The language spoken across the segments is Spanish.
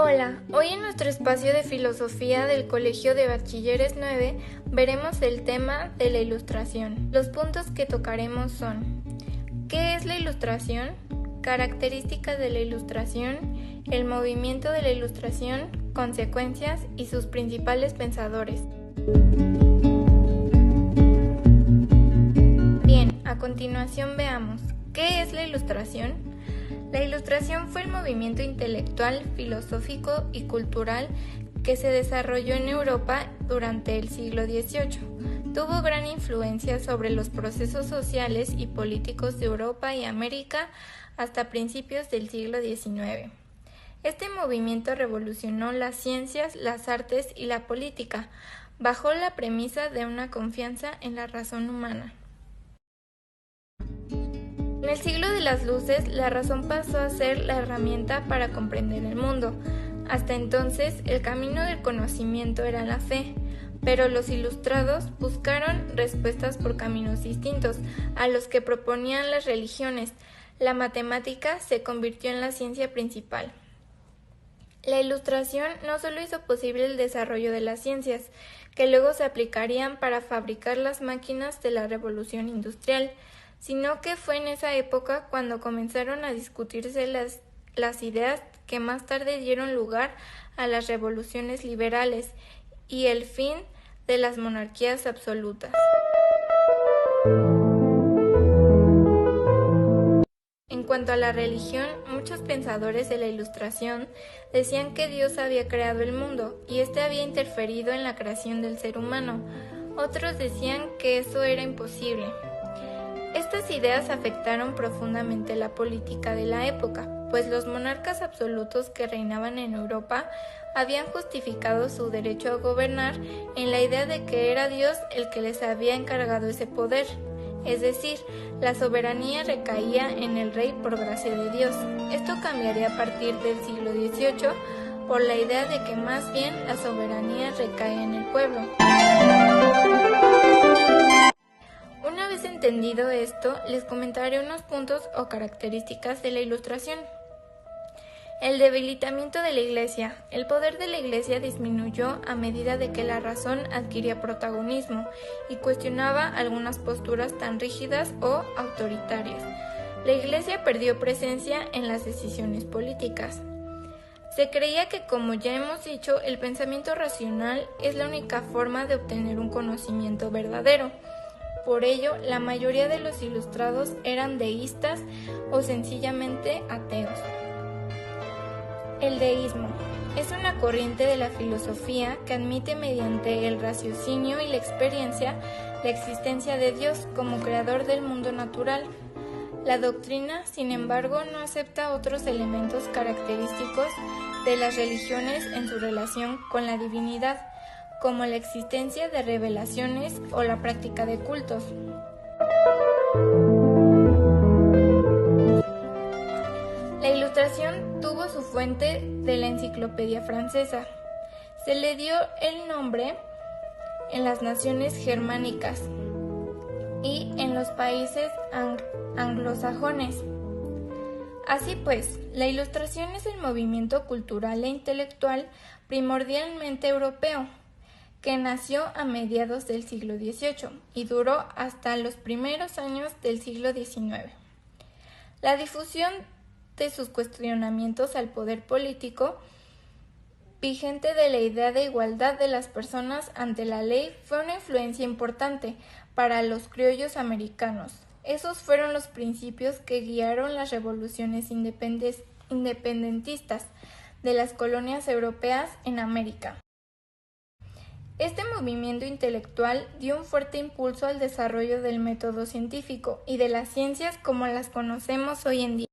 Hola, hoy en nuestro espacio de filosofía del Colegio de Bachilleres 9 veremos el tema de la ilustración. Los puntos que tocaremos son: ¿qué es la ilustración? Características de la ilustración, el movimiento de la ilustración, consecuencias y sus principales pensadores. Bien, a continuación veamos, ¿qué es la ilustración? La Ilustración fue el movimiento intelectual, filosófico y cultural que se desarrolló en Europa durante el siglo XVIII. Tuvo gran influencia sobre los procesos sociales y políticos de Europa y América hasta principios del siglo XIX. Este movimiento revolucionó las ciencias, las artes y la política, bajo la premisa de una confianza en la razón humana. En el siglo de las luces, la razón pasó a ser la herramienta para comprender el mundo. Hasta entonces, el camino del conocimiento era la fe, pero los ilustrados buscaron respuestas por caminos distintos a los que proponían las religiones. La matemática se convirtió en la ciencia principal. La Ilustración no solo hizo posible el desarrollo de las ciencias, que luego se aplicarían para fabricar las máquinas de la Revolución Industrial, sino que fue en esa época cuando comenzaron a discutirse las ideas que más tarde dieron lugar a las revoluciones liberales y el fin de las monarquías absolutas. En cuanto a la religión, muchos pensadores de la Ilustración decían que Dios había creado el mundo y éste había interferido en la creación del ser humano. Otros decían que eso era imposible. Estas ideas afectaron profundamente la política de la época, pues los monarcas absolutos que reinaban en Europa habían justificado su derecho a gobernar en la idea de que era Dios el que les había encargado ese poder, es decir, la soberanía recaía en el rey por gracia de Dios. Esto cambiaría a partir del siglo XVIII por la idea de que más bien la soberanía recae en el pueblo. Una vez entendido esto, les comentaré unos puntos o características de la Ilustración. El debilitamiento de la Iglesia. El poder de la Iglesia disminuyó a medida de que la razón adquiría protagonismo y cuestionaba algunas posturas tan rígidas o autoritarias. La Iglesia perdió presencia en las decisiones políticas. Se creía que, como ya hemos dicho, el pensamiento racional es la única forma de obtener un conocimiento verdadero. Por ello, la mayoría de los ilustrados eran deístas o sencillamente ateos. El deísmo es una corriente de la filosofía que admite mediante el raciocinio y la experiencia la existencia de Dios como creador del mundo natural. La doctrina, sin embargo, no acepta otros elementos característicos de las religiones en su relación con la divinidad, como la existencia de revelaciones o la práctica de cultos. La Ilustración tuvo su fuente de la Enciclopedia Francesa. Se le dio el nombre en las naciones germánicas y en los países anglosajones. Así pues, la Ilustración es el movimiento cultural e intelectual primordialmente europeo, que nació a mediados del siglo XVIII y duró hasta los primeros años del siglo XIX. La difusión de sus cuestionamientos al poder político vigente de la idea de igualdad de las personas ante la ley fue una influencia importante para los criollos americanos. Esos fueron los principios que guiaron las revoluciones independentistas de las colonias europeas en América. Este movimiento intelectual dio un fuerte impulso al desarrollo del método científico y de las ciencias como las conocemos hoy en día.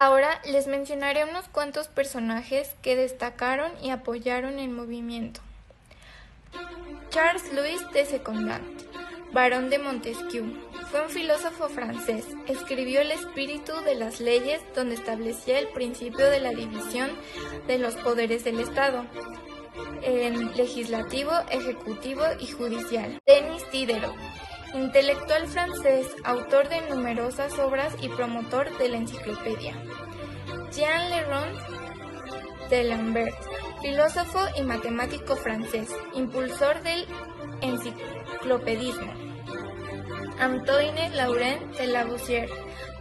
Ahora les mencionaré unos cuantos personajes que destacaron y apoyaron el movimiento. Charles Louis de Secondat, barón de Montesquieu, fue un filósofo francés. Escribió El espíritu de las leyes, donde establecía el principio de la división de los poderes del Estado, legislativo, ejecutivo y judicial. Denis Diderot, intelectual francés, autor de numerosas obras y promotor de la enciclopedia. Jean Le Rond d'Alembert, filósofo y matemático francés, impulsor del enciclopedismo. Antoine Laurent de Lavoisier,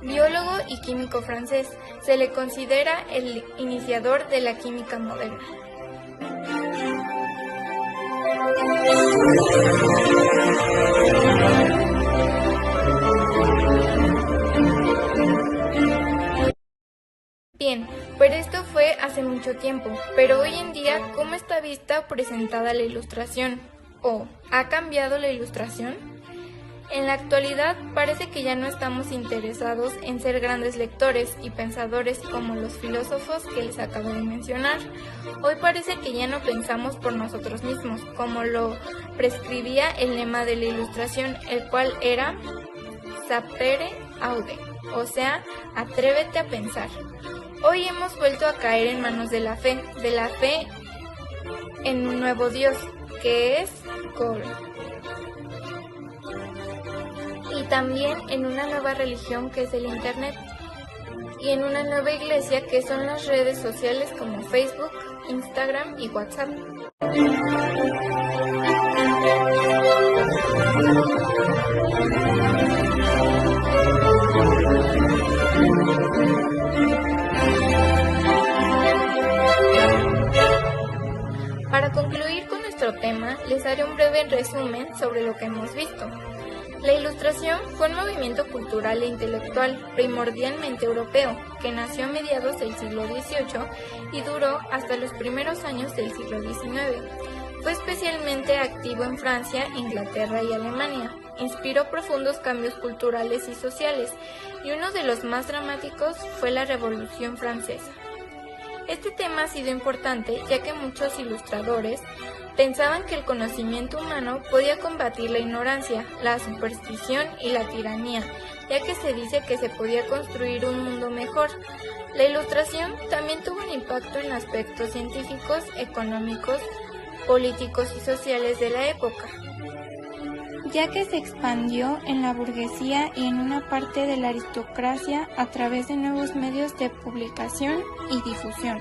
biólogo y químico francés, se le considera el iniciador de la química moderna. Bien, pero esto fue hace mucho tiempo, pero hoy en día, ¿cómo está vista o presentada la ilustración? ¿O ha cambiado la ilustración? En la actualidad parece que ya no estamos interesados en ser grandes lectores y pensadores como los filósofos que les acabo de mencionar. Hoy parece que ya no pensamos por nosotros mismos, como lo prescribía el lema de la ilustración, el cual era sapere aude, o sea, atrévete a pensar. Hoy hemos vuelto a caer en manos de la fe en un nuevo Dios, que es God. Y también en una nueva religión que es el Internet, y en una nueva iglesia que son las redes sociales como Facebook, Instagram y WhatsApp. Para concluir con nuestro tema, les haré un breve resumen sobre lo que hemos visto. La Ilustración fue un movimiento cultural e intelectual primordialmente europeo que nació a mediados del siglo XVIII y duró hasta los primeros años del siglo XIX. Fue especialmente activo en Francia, Inglaterra y Alemania. Inspiró profundos cambios culturales y sociales, y uno de los más dramáticos fue la Revolución Francesa. Este tema ha sido importante ya que muchos ilustradores pensaban que el conocimiento humano podía combatir la ignorancia, la superstición y la tiranía, ya que se dice que se podía construir un mundo mejor. La Ilustración también tuvo un impacto en aspectos científicos, económicos, políticos y sociales de la época, ya que se expandió en la burguesía y en una parte de la aristocracia a través de nuevos medios de publicación y difusión.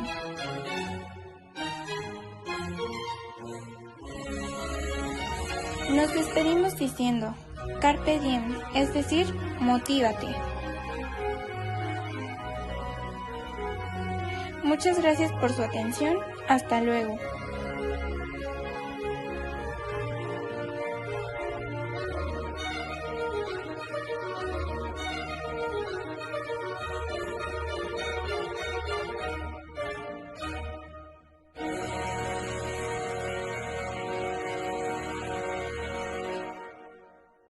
Nos despedimos diciendo, Carpe diem, es decir, motívate. Muchas gracias por su atención, hasta luego.